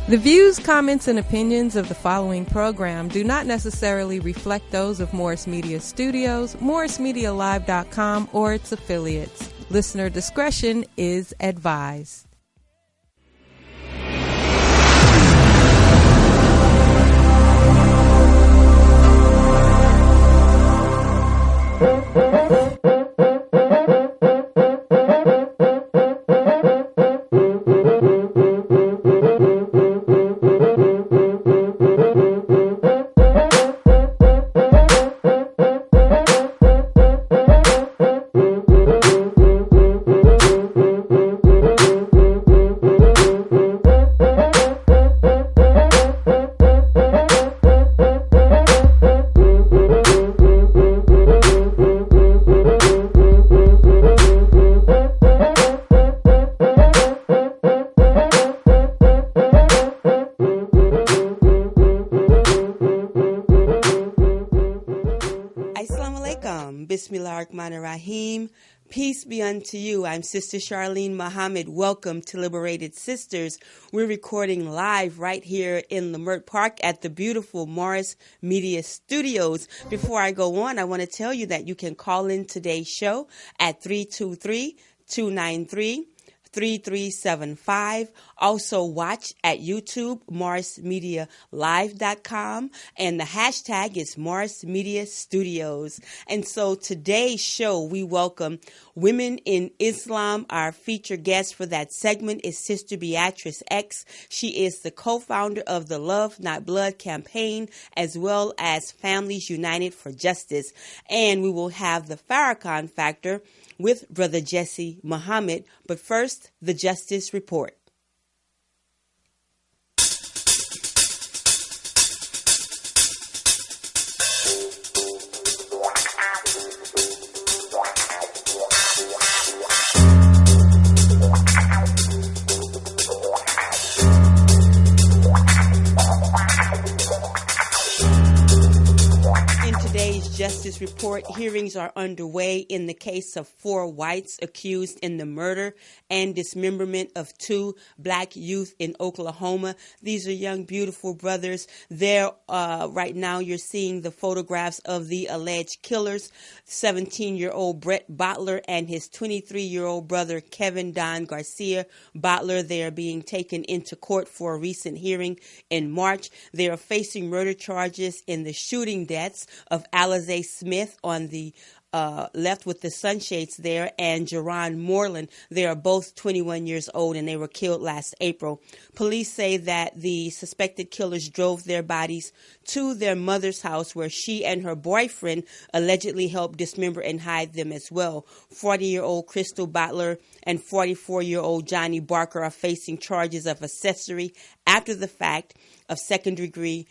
The views, comments, and opinions of the following program do not necessarily reflect those of Morris Media Studios, MorrisMediaLive.com, or its affiliates. Listener discretion is advised. Bismillahirrahmanirrahim. Peace be unto you. I'm Sister Charlene Muhammad. Welcome to Liberated Sisters. We're recording live right here in Leimert Park at the beautiful Morris Media Studios. Before I go on, I want to tell you that you can call in today's show at 323-293-3375. Also watch at YouTube, MorrisMediaLive.com, and the hashtag is Morris Media Studios. And so today's show, we welcome Women in Islam. Our featured guest for that segment is Sister Beatrice X. She is the co-founder of the Love Not Blood campaign, as well as Families United for Justice. And we will have the Farrakhan Factor with Brother Jesse Muhammad. But first, the Justice Report. Justice Report, hearings are underway in the case of 4 whites accused in the murder and dismemberment of 2 black youth in Oklahoma. These are young, beautiful brothers. There, right now, you're seeing the photographs of the alleged killers, 17-year-old Brett Bottler and his 23-year-old brother, Kevin Don Garcia Bottler. They are being taken into court for a recent hearing in March. They are facing murder charges in the shooting deaths of Alizé Smith on the left with the sunshades there, and Jerron Moreland. They are both 21 years old, and they were killed last April. Police say that the suspected killers drove their bodies to their mother's house, where she and her boyfriend allegedly helped dismember and hide them as well. 40-year-old Crystal Bottler and 44-year-old Johnny Barker are facing charges of accessory after the fact of second-degree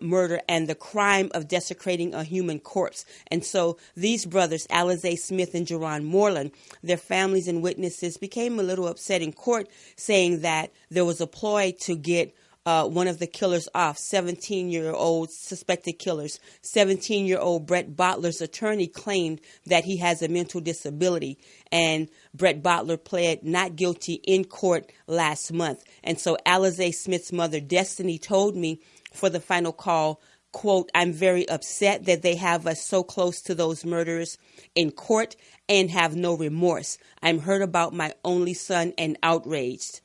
murder and the crime of desecrating a human corpse. And so these brothers, Alizé Smith and Jerron Moreland, their families and witnesses became a little upset in court, saying that there was a ploy to get one of the killers off, 17-year-old suspected killers. 17-year-old Brett Bottler's attorney claimed that he has a mental disability, and Brett Bottler pled not guilty in court last month. And so Alizé Smith's mother, Destiny, told me for the final call, quote, "I'm very upset that they have us so close to those murderers in court and have no remorse. I'm hurt about my only son and outraged."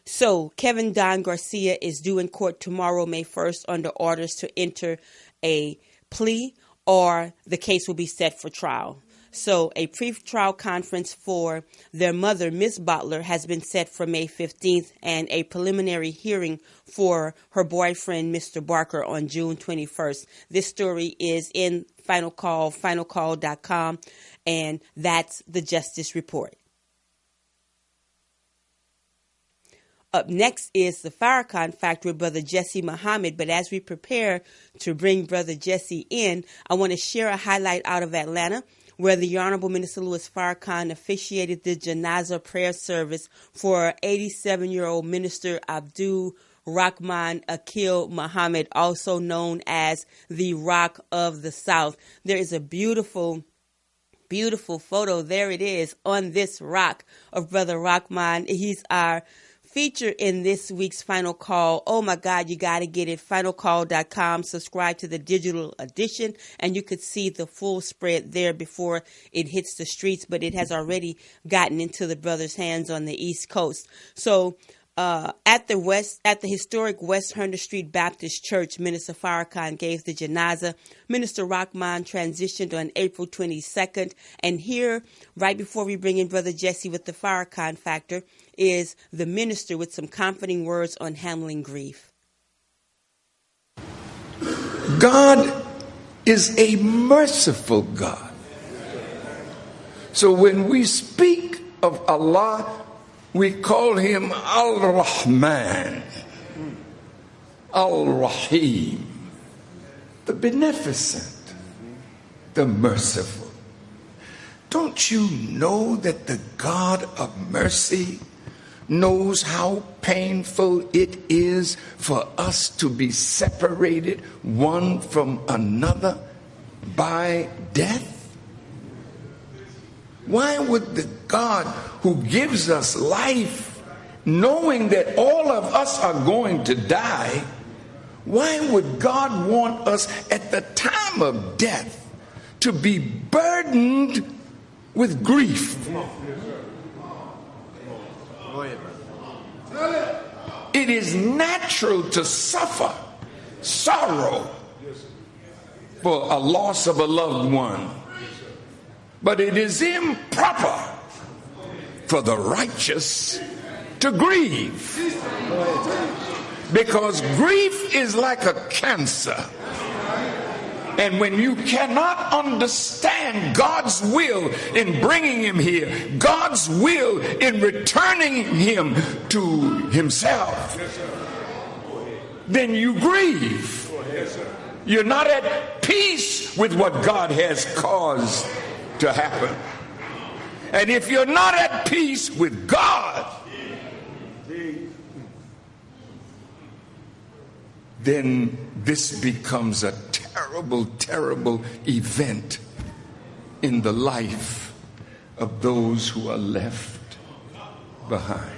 So Kevin Don Garcia is due in court tomorrow, May 1st, under orders to enter a plea, or the case will be set for trial. So a pre-trial conference for their mother, Miss Bottler, has been set for May 15th, and a preliminary hearing for her boyfriend, Mr. Barker, on June 21st. This story is in Final Call, finalcall.com, and that's the Justice Report. Up next is the Farrakhan Factor with Brother Jesse Muhammad. But as we prepare to bring Brother Jesse in, I want to share a highlight out of Atlanta, where the Honorable Minister Louis Farrakhan officiated the Janazah prayer service for 87-year-old Minister Abdul Rahman Akil Muhammad, also known as the Rock of the South. There is a beautiful photo. There it is on this rock of Brother Rahman. He's our feature in this week's Final Call. Oh my God, you got to get it. FinalCall.com. Subscribe to the digital edition, and you could see the full spread there before it hits the streets, but it has already gotten into the brothers' hands on the East Coast. So, at the historic West Herndon Street Baptist Church, Minister Farrakhan gave the janazah. Minister Rahman transitioned on April 22nd. And here, right before we bring in Brother Jesse with the Farrakhan Factor, is the minister with some comforting words on handling grief. God is a merciful God. So when we speak of Allah, we call him Al-Rahman, Al-Rahim, the beneficent, the merciful. Don't you know that the God of mercy knows how painful it is for us to be separated one from another by death? Why would the God who gives us life, knowing that all of us are going to die, why would God want us at the time of death to be burdened with grief? It is natural to suffer sorrow for a loss of a loved one, but it is improper for the righteous to grieve, because grief is like a cancer. And when you cannot understand God's will in bringing him here, God's will in returning him to himself, then you grieve. You're not at peace with what God has caused to happen. And if you're not at peace with God, then this becomes a terrible, terrible event in the life of those who are left behind.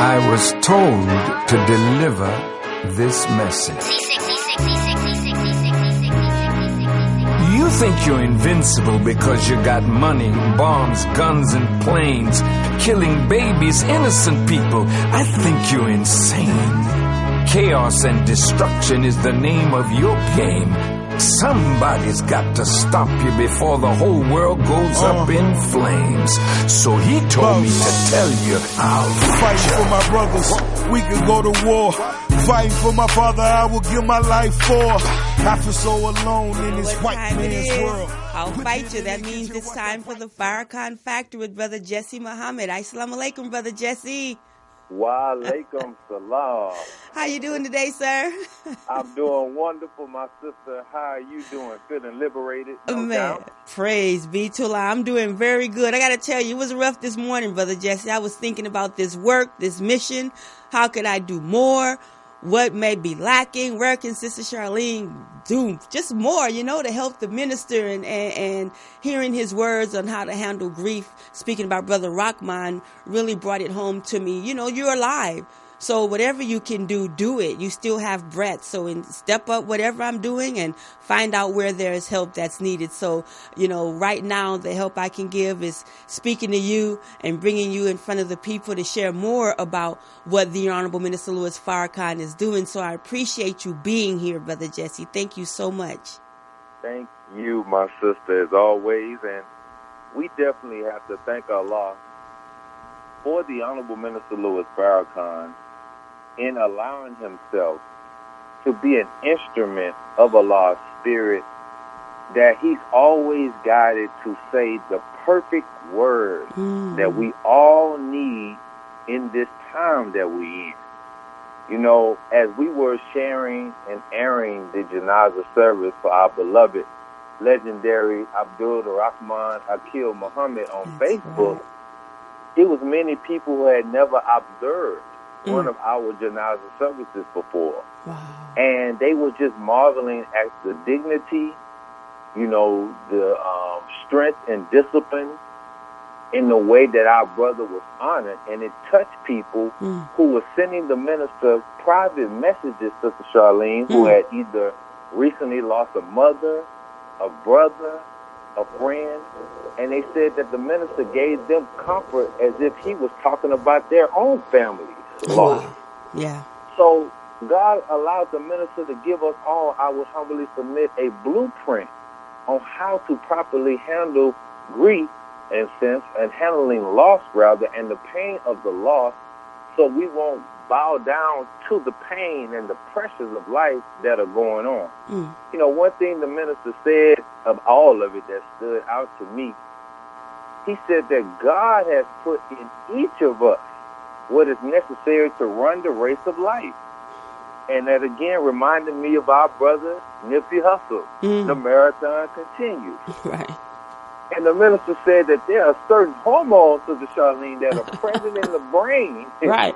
I was told to deliver this message. You think you're invincible because you got money, bombs, guns, and planes, killing babies, innocent people. I think you're insane. Chaos and destruction is the name of your game. Somebody's got to stop you before the whole world goes up in flames. So he told me to tell you, I'll fight for my brothers. We can go to war. Fighting for my father, I will give my life for. I feel so alone in this white man's world. I'll fight you. That means it's time for the Farrakhan Factor with Brother Jesse Muhammad. Assalamu alaikum, Brother Jesse. Wa alaikum salam. How you doing today, sir? I'm doing wonderful, my sister. How are you doing? Feeling liberated? No doubt. Praise be to Allah. I'm doing very good. I got to tell you, it was rough this morning, Brother Jesse. I was thinking about this work, this mission. How could I do more? What may be lacking? Where can Sister Charlene do just more, to help the minister and hearing his words on how to handle grief. Speaking about Brother Rahman really brought it home to me. You're alive. So whatever you can do, do it. You still have breath. So step up whatever I'm doing and find out where there is help that's needed. So, right now the help I can give is speaking to you and bringing you in front of the people to share more about what the Honorable Minister Louis Farrakhan is doing. So I appreciate you being here, Brother Jesse. Thank you so much. Thank you, my sister, as always. And we definitely have to thank Allah for the Honorable Minister Louis Farrakhan in allowing himself to be an instrument of Allah's spirit, that he's always guided to say the perfect word that we all need in this time that we in. As we were sharing and airing the janazah service for our beloved, legendary Abdul Rahman Akil Muhammad on Facebook, it was many people who had never observed one of our janazah services before. Wow. And they were just marveling at the dignity the strength and discipline in the way that our brother was honored, and it touched people who were sending the minister private messages, Sister Charlene, who had either recently lost a mother, a brother, a friend, and they said that the minister gave them comfort as if he was talking about their own family's loss. Wow. Yeah. So God allowed the minister to give us all, I would humbly submit, a blueprint on how to properly handle grief and sense, and handling loss, rather, and the pain of the loss, so we won't bow down to the pain and the pressures of life that are going on. One thing the minister said of all of it that stood out to me, he said that God has put in each of us what is necessary to run the race of life. And that again reminded me of our brother Nipsey Hussle. The marathon continues. Right. And the minister said that there are certain hormones, Sister Charlene, that are present in the brain. Right.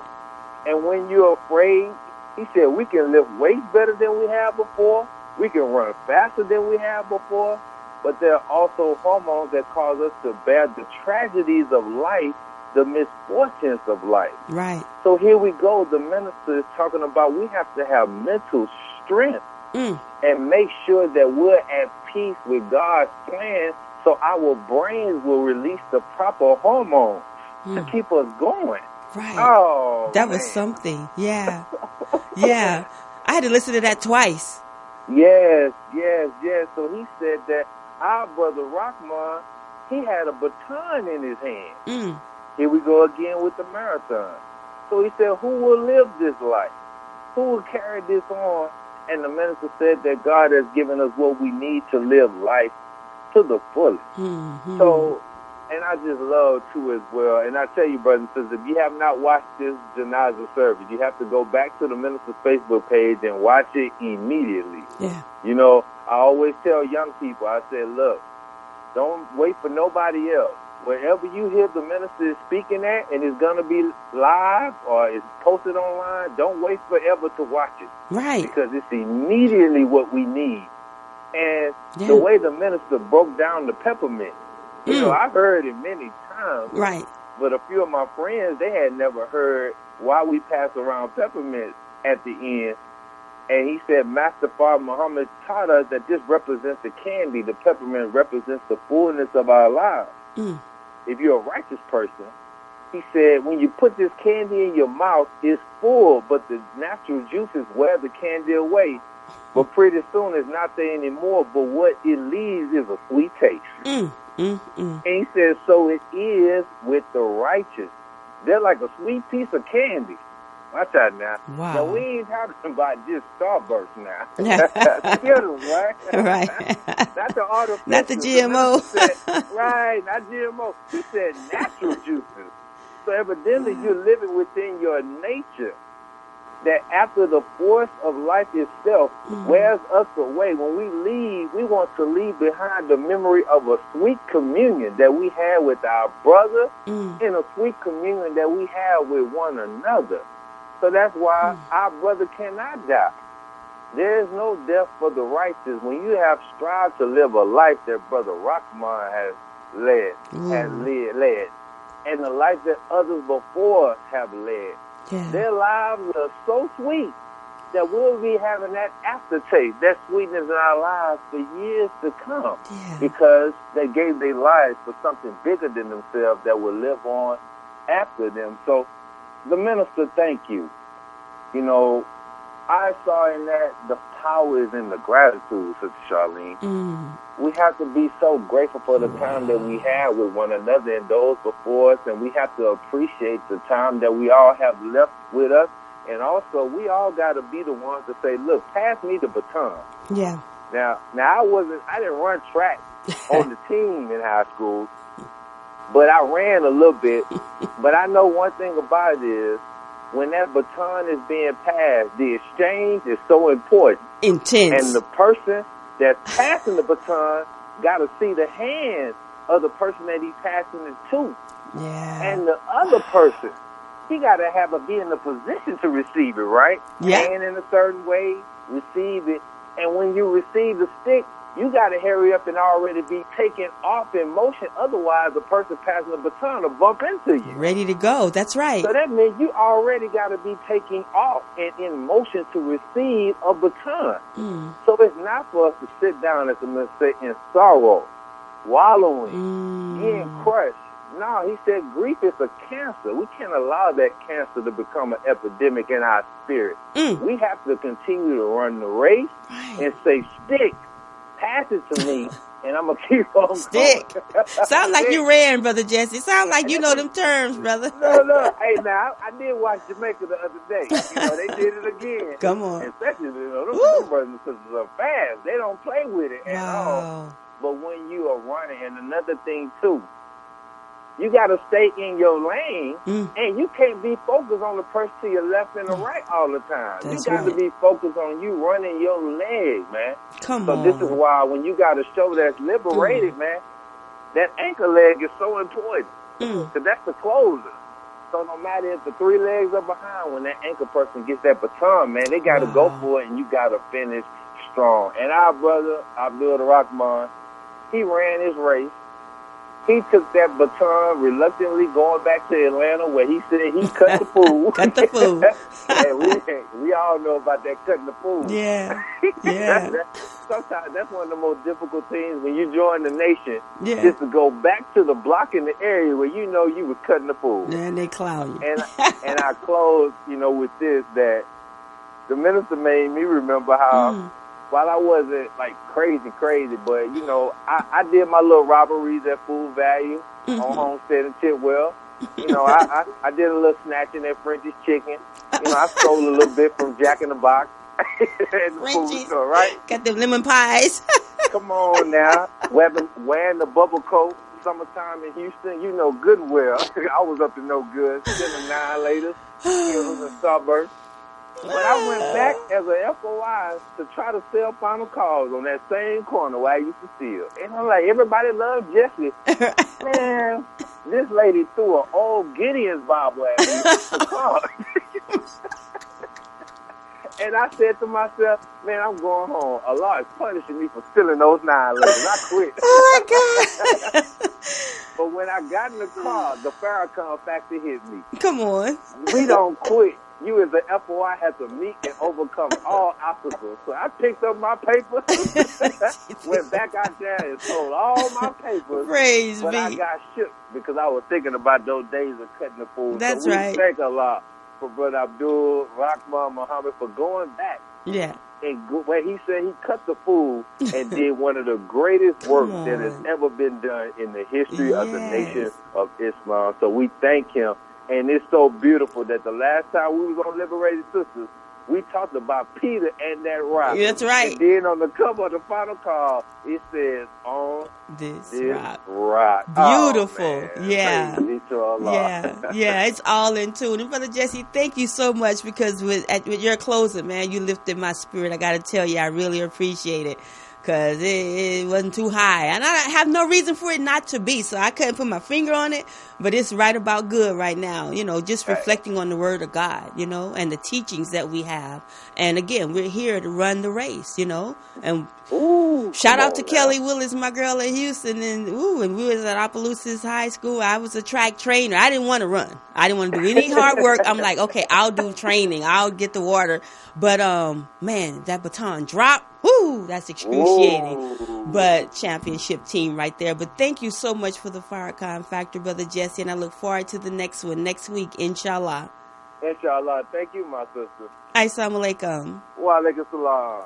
And when you're afraid, he said we can lift weights better than we have before. We can run faster than we have before. But there are also hormones that cause us to bear the tragedies of life, the misfortunes of life. Right. So here we go. The minister is talking about we have to have mental strength and make sure that we're at peace with God's plan, so our brains will release the proper hormones to keep us going. Right. Oh, that man. was something. Yeah. Yeah. I had to listen to that twice. Yes. So he said that our brother Rockman, he had a baton in his hand. Here we go again with the marathon. So he said, who will live this life? Who will carry this on? And the minister said that God has given us what we need to live life to the fullest. So, and I just love, too, as well. And I tell you, brothers and sisters, if you have not watched this Janaza service, you have to go back to the minister's Facebook page and watch it immediately. Yeah. I always tell young people, I say, look, don't wait for nobody else. Wherever you hear the minister is speaking at and it's going to be live or it's posted online, don't wait forever to watch it. Right. Because it's immediately what we need. And the way the minister broke down the peppermint, I've heard it many times. Right. But a few of my friends, they had never heard why we pass around peppermints at the end. And he said, Master Father Muhammad taught us that this represents the candy. The peppermint represents the fullness of our lives. If you're a righteous person, he said, when you put this candy in your mouth, it's full, but the natural juices wear the candy away. But pretty soon it's not there anymore, but what it leaves is a sweet taste. And he says, so it is with the righteous. They're like a sweet piece of candy. Watch out now. Wow. Now, we ain't talking about just Starburst now. Skittles, right? Right. Not the artificial. Not the GMO. Right, not GMO. He said natural juices. So evidently you're living within your nature. That after the force of life itself wears us away, when we leave, we want to leave behind the memory of a sweet communion that we had with our brother and a sweet communion that we have with one another. So that's why our brother cannot die. There is no death for the righteous. When you have strived to live a life that Brother Rahman has led, and the life that others before us have led, their lives are so sweet that we'll be having that aftertaste, that sweetness in our lives for years to come, because they gave their lives for something bigger than themselves that will live on after them. So the minister, thank you. I saw in that the power is in the gratitude, Sister Charlene. We have to be so grateful for the time that we have with one another and those before us, and we have to appreciate the time that we all have left with us. And also, we all got to be the ones to say, look, pass me the baton. Yeah. Now I didn't run track on the team in high school, but I ran a little bit. But I know one thing about it is, when that baton is being passed, the exchange is so important. Intense. And the person that's passing the baton got to see the hands of the person that he's passing it to. Yeah. And the other person, he got to be in the position to receive it, right? Yeah. Hand in a certain way, receive it. And when you receive the stick, you got to hurry up and already be taken off in motion. Otherwise, the person passing the baton will bump into you. Ready to go. That's right. So that means you already got to be taking off and in motion to receive a baton. So it's not for us to sit down, as the man say, in sorrow, wallowing, being crushed. No, he said grief is a cancer. We can't allow that cancer to become an epidemic in our spirit. We have to continue to run the race and say, stick, pass it to me, and I'm going to keep on stick. going. Sound like you ran, Brother Jesse. Sound like you know them terms, brother. No. Hey, now, I did watch Jamaica the other day. They did it again. Come on. Especially, them brothers and sisters are fast. They don't play with it at all. But when you are running, and another thing, too, you got to stay in your lane, and you can't be focused on the person to your left and the right all the time. That's you got to be focused on you running your leg, man. Come on. So this is why when you got a show that's liberated, man, that anchor leg is so important. Because that's the closer. So no matter if the 3 legs are behind, when that anchor person gets that baton, man, they got to go for it, and you got to finish strong. And our brother, Abdul Rahman, he ran his race. He took that baton reluctantly going back to Atlanta where he said he cut the food. Cut the food. And we all know about that cutting the food. Yeah. Sometimes that's one of the most difficult things when you join the nation, is to go back to the block in the area where you know you was cutting the food. And they clown you. And I close, with this, that the minister made me remember how while I wasn't like crazy, but I did my little robberies at Food Value on Homestead and Tidwell. I did a little snatching at French's Chicken. I stole a little bit from Jack in the Box at the food store, right? Got them lemon pies. Come on now, wearing the bubble coat. Summertime in Houston, good well. I was up to no good. Selling 9 later, in the suburbs. But I went back as a FOI to try to sell final calls on that same corner where I used to steal. And I'm like, everybody loves Jesse. Man, this lady threw an old Gideon's Bible at me for calls. And I said to myself, man, I'm going home. Allah is punishing me for stealing those 9 letters. I quit. Oh, my God. But when I got in the car, the Farrakhan factor hit me. Come on. We don't quit. You as an FOI have to meet and overcome all obstacles. So I picked up my papers, went back out there and sold all my papers. Praise but me. I got shook because I was thinking about those days of cutting the food. That's so we right. thank Allah for Brother Abdul Rahman Muhammad for going back. Yeah. And where he said he cut the food and did one of the greatest works that has ever been done in the history of the nation of Islam. So we thank him. And it's so beautiful that the last time we was on Liberated Sisters, we talked about Peter and that rock. That's right. And then on the cover of the final call, it says, on this rock. Beautiful. Oh, yeah. Praise be to Allah. Yeah, it's all in tune. And Brother Jesse, thank you so much because with your closing, man, you lifted my spirit. I got to tell you, I really appreciate it. Because it wasn't too high. And I have no reason for it not to be. So I couldn't put my finger on it. But it's right about good right now. Just reflecting on the word of God, and the teachings that we have. And again, we're here to run the race, And shout out to Kelly Willis, my girl in Houston. And we was at Opelousas High School. I was a track trainer. I didn't want to run. I didn't want to do any hard work. I'm like, okay, I'll do training. I'll get the water. But, man, that baton drop. Woo, that's excruciating. Ooh. But championship team right there. But thank you so much for the Farrakhan Factor, Brother Jesse. And I look forward to the next one next week, inshallah. Inshallah. Thank you, my sister. Assalamu alaikum. Wa alaikum salam.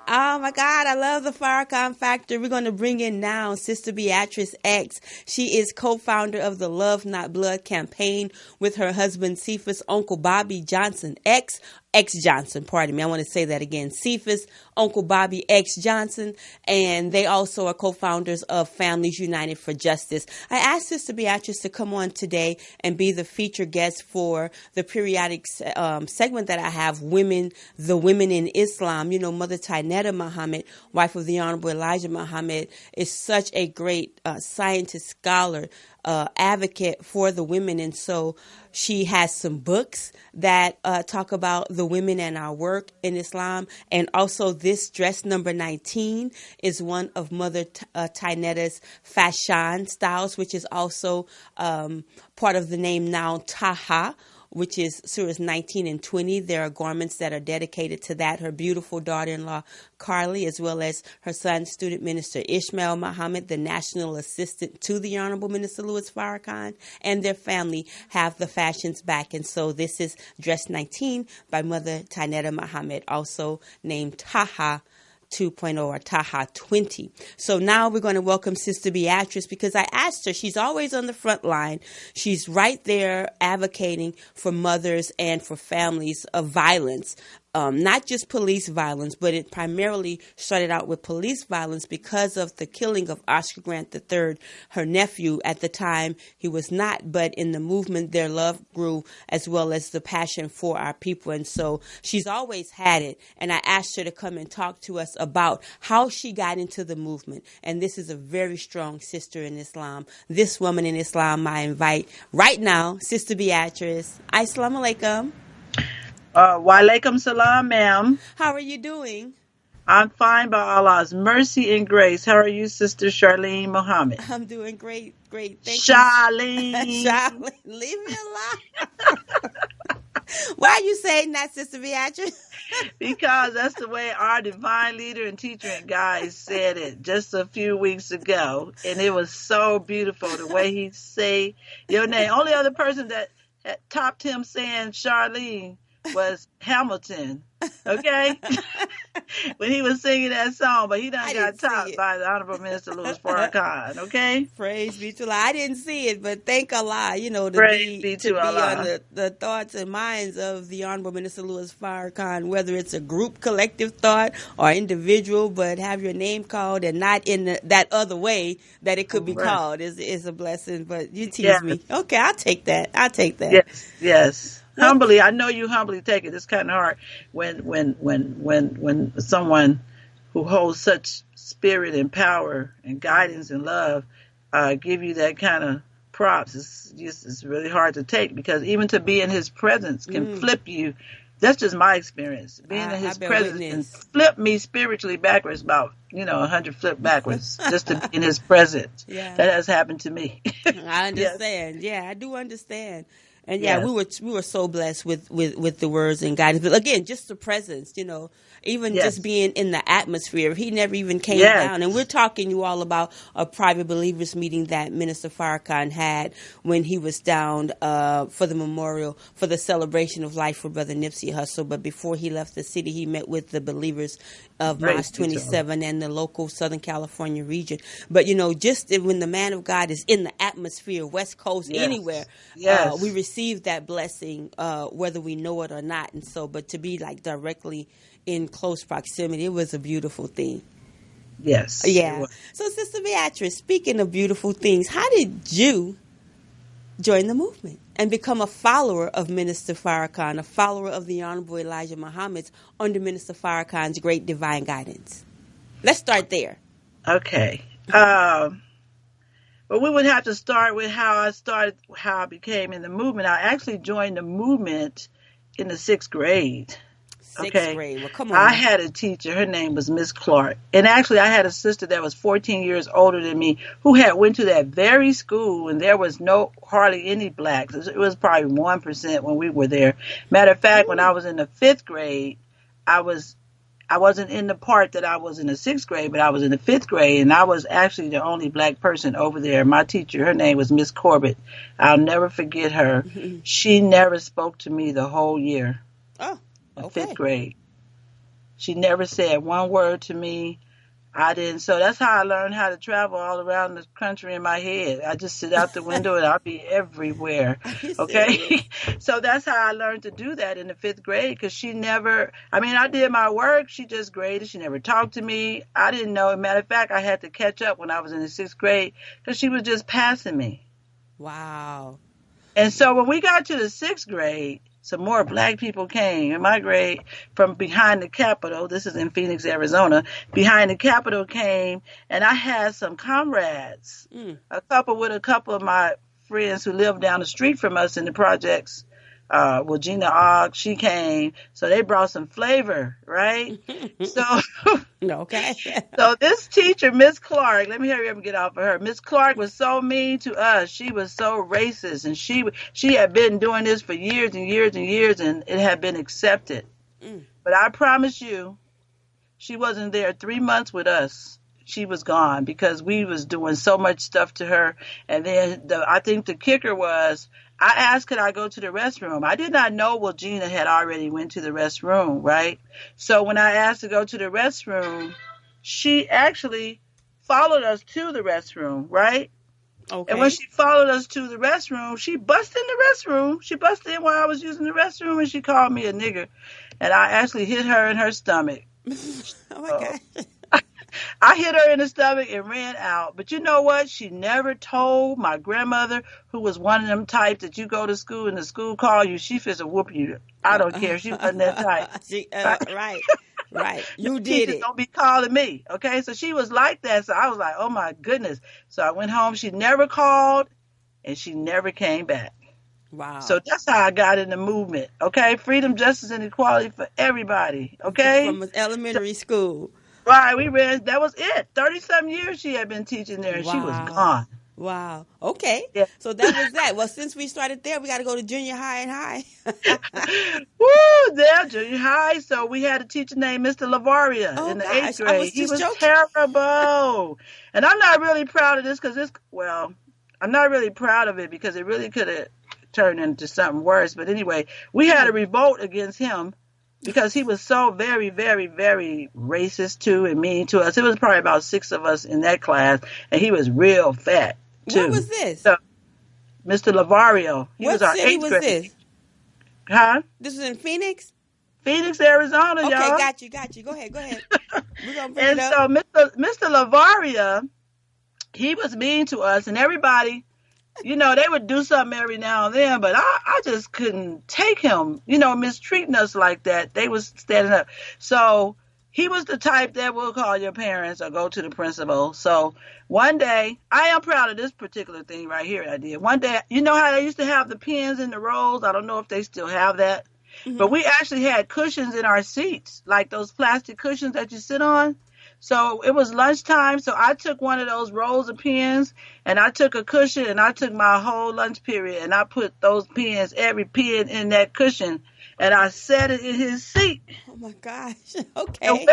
Oh, my God. I love the Farrakhan Factor. We're going to bring in now Sister Beatrice X. She is co-founder of the Love Not Blood campaign with her husband, Cephas, Uncle Bobby Johnson X Johnson, pardon me. I want to say that again. Cephas, Uncle Bobby X Johnson, and they also are co-founders of Families United for Justice. I asked Sister Beatrice to come on today and be the featured guest for the periodic segment that I have, The Women in Islam. Mother Tainetta Muhammad, wife of the Honorable Elijah Muhammad, is such a great scientist, scholar, advocate for the women. And so she has some books that talk about the women and our work in Islam. And also this dress number 19 is one of Mother Tynetta's fashion styles, which is also part of the name now Taha, which is surahs 19 and 20. There are garments that are dedicated to that. Her beautiful daughter-in-law, Carly, as well as her son, student minister Ishmael Muhammad, the national assistant to the Honorable Minister Louis Farrakhan, and their family have the fashions back. And so this is Dress 19 by Mother Tynetta Muhammad, also named Taha 2.0 or Taha 20. So now we're going to welcome Sister Beatrice, because I asked her, she's always on the front line. She's right there advocating for mothers and for families of violence. Not just police violence, but it primarily started out with police violence because of the killing of Oscar Grant III, her nephew. At the time, he was not, but in the movement, their love grew, as well as the passion for our people. And so she's always had it. And I asked her to come and talk to us about how she got into the movement. And this is a very strong sister in Islam. This woman in Islam I invite right now, Sister Beatrice. Assalamu alaikum. Wa alaikum salam, ma'am. How are you doing? I'm fine by Allah's mercy and grace. How are you, Sister Charlene Muhammad? I'm doing great. Thank Charlene. you. Charlene, leave me alone. Why are you saying that, Sister Beatrice? Because that's the way our divine leader and teacher and guide said it just a few weeks ago. And it was so beautiful, the way he say your name. Only other person that topped him saying Charlene was Hamilton, okay? When he was singing that song, but he done got topped by the Honorable Minister Louis Farrakhan, okay? Praise be to Allah. I didn't see it, but thank Allah, to be on the thoughts and minds of the Honorable Minister Louis Farrakhan, whether it's a group collective thought or individual, but have your name called and not in that other way that it could be called is a blessing. But you tease me. Okay, I'll take that. Yes. Humbly, I know you humbly take it. It's kind of hard when someone who holds such spirit and power and guidance and love give you that kind of props. It's really hard to take, because even to be in his presence can flip you. That's just my experience. Being in his presence can flip me spiritually backwards, about 100 flip backwards, just to be in his presence. Yeah. That has happened to me. I understand. Yes. Yeah, I do understand. And we were so blessed with the words and guidance. But again, just the presence, even just being in the atmosphere. He never even came down. And we're talking you all about a private believers meeting that Minister Farrakhan had when he was down for the memorial, for the celebration of life for Brother Nipsey Hussle. But before he left the city, he met with the believers of Mosque 27 and the local Southern California region. But, just when the man of God is in the atmosphere, West Coast, anywhere, we receive that blessing, whether we know it or not. And so, but to be like directly in close proximity, it was a beautiful thing. Yes. Yeah. So, Sister Beatrice, speaking of beautiful things, how did you join the movement and become a follower of Minister Farrakhan, a follower of the Honorable Elijah Muhammad under Minister Farrakhan's great divine guidance? Let's start there. Okay. But we would have to start with how I became in the movement. I actually joined the movement in the 6th grade. Sixth grade. Well, come on. I had a teacher. Her name was Miss Clark. And actually, I had a sister that was 14 years older than me who had went to that very school, and there was hardly any blacks. It was probably 1% when we were there. Matter of fact, when I was in the 5th grade, I wasn't in the part that I was in the 6th grade, but I was in the 5th grade, and I was actually the only black person over there. My teacher, her name was Miss Corbett. I'll never forget her. She never spoke to me the whole year. Oh, okay. 5th grade. She never said one word to me. I didn't. So that's how I learned how to travel all around the country in my head. I just sit out the window and I'll be everywhere. Okay. So that's how I learned to do that in the 5th grade, because she never, I did my work. She just graded. She never talked to me. I didn't know. Matter of fact, I had to catch up when I was in the 6th grade because she was just passing me. Wow. And so when we got to the 6th grade, some more black people came in my grade from behind the Capitol. This is in Phoenix, Arizona. Behind the Capitol came, and I had some comrades, a couple of my friends who lived down the street from us in the projects. Gina Ogg, she came, so they brought some flavor, right? So, okay. So this teacher, Miss Clark, let me hurry up and get off of her. Miss Clark was so mean to us. She was so racist, and she had been doing this for years and years and years, and it had been accepted. But I promise you, she wasn't there 3 months with us. She was gone because we was doing so much stuff to her. And then I think the kicker was, I asked, could I go to the restroom? I did not know Gina had already went to the restroom, right? So when I asked to go to the restroom, she actually followed us to the restroom, right? Okay. And when she followed us to the restroom, she busted in the restroom. She busted in while I was using the restroom, and she called me a nigger. And I actually hit her in her stomach. Oh, my God. I hit her in the stomach and ran out. But you know what? She never told my grandmother, who was one of them types that you go to school and the school call you, she fits a whoop you. I don't care. She wasn't that type. Right. You did it. Don't be calling me. Okay. So she was like that. So I was like, oh my goodness. So I went home. She never called and she never came back. Wow. So that's how I got in the movement. Okay. Freedom, justice, and equality for everybody. Okay. From elementary school. Right, we ran. That was it. 30-something years she had been teaching there, and she was gone. Wow. Okay. Yeah. So that was that. Well, since we started there, we got to go to junior high and high. Woo, there, junior high. So we had a teacher named Mr. Lavaria in the 8th grade. He was terrible. And I'm not really proud of this I'm not really proud of it because it really could have turned into something worse. But anyway, we had a revolt against him. Because he was so very, very, very racist, too, and mean to us. It was probably about 6 of us in that class, and he was real fat, too. What was this? So, Mr. Lavario. He was our 8th grade. What city was this? Huh? This was in Phoenix? Phoenix, Arizona, y'all. Okay, got you. Go ahead. We're going to bring it up. And so Mr. Lavaria, he was mean to us, and everybody... they would do something every now and then, but I just couldn't take him, mistreating us like that. They was standing up. So he was the type that will call your parents or go to the principal. So one day, I am proud of this particular thing right here I did. One day, you know how they used to have the pins in the rolls? I don't know if they still have that. Mm-hmm. But we actually had cushions in our seats, like those plastic cushions that you sit on. So it was lunchtime, so I took one of those rolls of pens, and I took a cushion, and I took my whole lunch period, and I put those pens, every pen in that cushion, and I set it in his seat. Oh, my gosh. Okay.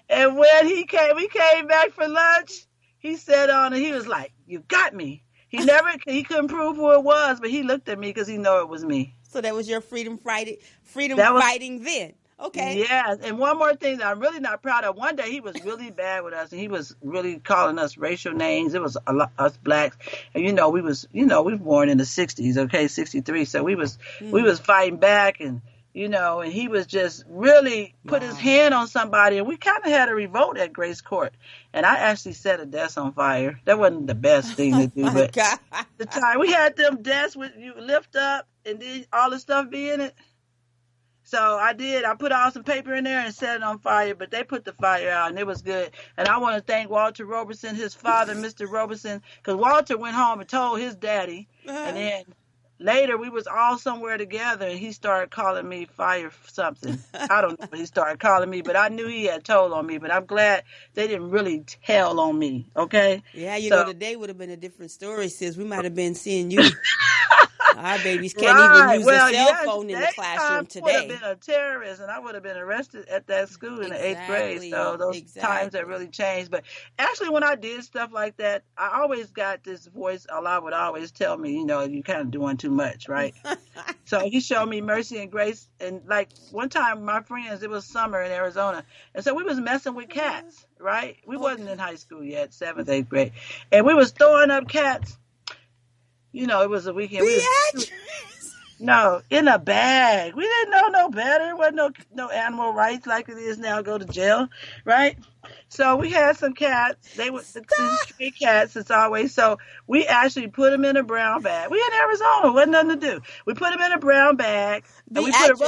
And when we came back for lunch, he sat on it. He was like, you got me. He couldn't prove who it was, but he looked at me because he knew it was me. So that was your freedom fighting then. Okay. Yeah, and one more thing that I'm really not proud of. One day he was really bad with us, and he was really calling us racial names. It was us blacks, and we were born in the '60s, okay, '63. So we was fighting back, and and he was just really put his hand on somebody, and we kind of had a revolt at Grace Court, and I actually set a desk on fire. That wasn't the best thing to do, but the time we had them desks with you lift up, and then all the stuff be in it. So I did. I put all some paper in there and set it on fire, but they put the fire out, and it was good. And I want to thank Walter Roberson, his father, Mr. Roberson, because Walter went home and told his daddy. And then later we was all somewhere together, and he started calling me fire something. I don't know what he started calling me, but I knew he had told on me. But I'm glad they didn't really tell on me, okay? Yeah, today would have been a different story, sis. We might have been seeing you. Our babies can't even use a cell phone in the classroom today. I would have been a terrorist, and I would have been arrested at that school in the 8th grade. So those times have really changed. But actually, when I did stuff like that, I always got this voice. Allah would always tell me, you're kind of doing too much, right? So he showed me mercy and grace. And like one time, my friends, it was summer in Arizona, and so we was messing with cats, right? We wasn't in high school yet, 7th, 8th grade, and we was throwing up cats. It was a weekend. No, in a bag. We didn't know no better. There wasn't no animal rights like it is now. Go to jail, right? So we had some cats. They were the stray cats. It's always so. We actually put them in a brown bag. We in Arizona. Wasn't nothing to do. We put them in a brown bag. And we put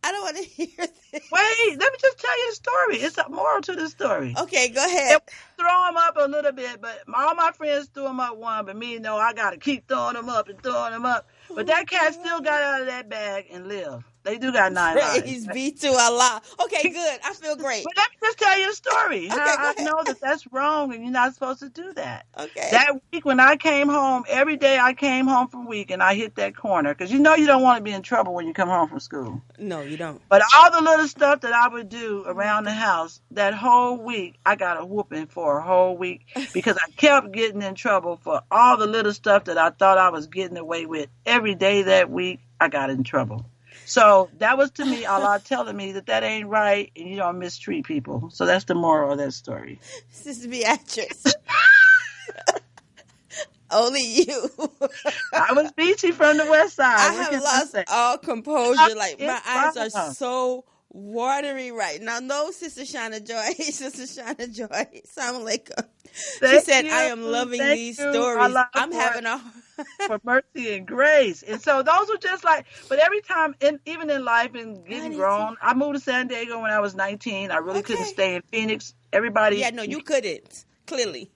I don't want to hear this. Wait, let me just tell you a story. It's a moral to the story. Okay, go ahead. Throw them up a little bit, but all my friends threw them up one, but me, no, I got to keep throwing them up and throwing them up. But that cat still got out of that bag and lived. They do got 9 lives. Praise be to Allah. Okay, good. I feel great. But let me just tell you a story. Okay, how I know that that's wrong and you're not supposed to do that. Okay. That week when I came home, every day I came home from week and I hit that corner. Because you know you don't want to be in trouble when you come home from school. No, you don't. But all the little stuff that I would do around the house, that whole week, I got a whooping for a whole week. Because I kept getting in trouble for all the little stuff that I thought I was getting away with. Every day that week, I got in trouble. So that was to me Allah telling me that ain't right and you don't mistreat people. So that's the moral of that story. Sister Beatrice. Only you. I was Beachy from the west side. I have lost all composure. Like my eyes are so watery right now. No, Sister Shauna Joy. Sister Shauna Joy. Assalamu alaikum. She said, I am loving these stories. I'm having a for mercy and grace. And so those were just like, but every time, even in life and getting grown, I moved to San Diego when I was 19. I really couldn't stay in Phoenix. Everybody. Yeah, no, you couldn't. Clearly.